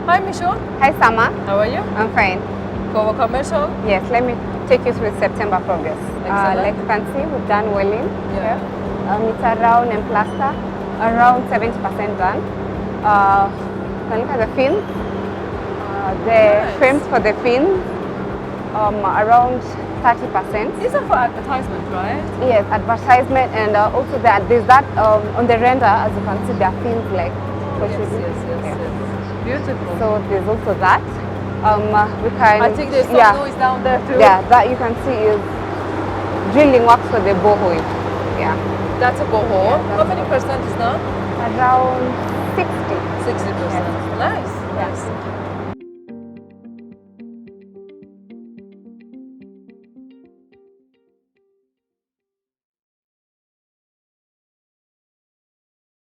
Hi, Michelle. Hi, Sama. How are you? I'm fine. Covo commercial. Yes, let me take you through September progress. Excellent. Like you can see, we've done welling Yeah. here. It's around and plaster, around 70% done. You can look at the fins. The Nice. frames for the fins, around 30%. These are for advertisement, right? Yes, advertisement, and also there's that on the render, as you can see, there are fins like protruding. Yeah. Beautiful. So there's also that. We can. I think there's some noise down there too. Yeah, that you can see is drilling works for the borehole. Yeah. That's a borehole. Yeah, How many percent is done? Around 60. 60%. Nice. Yeah. Nice.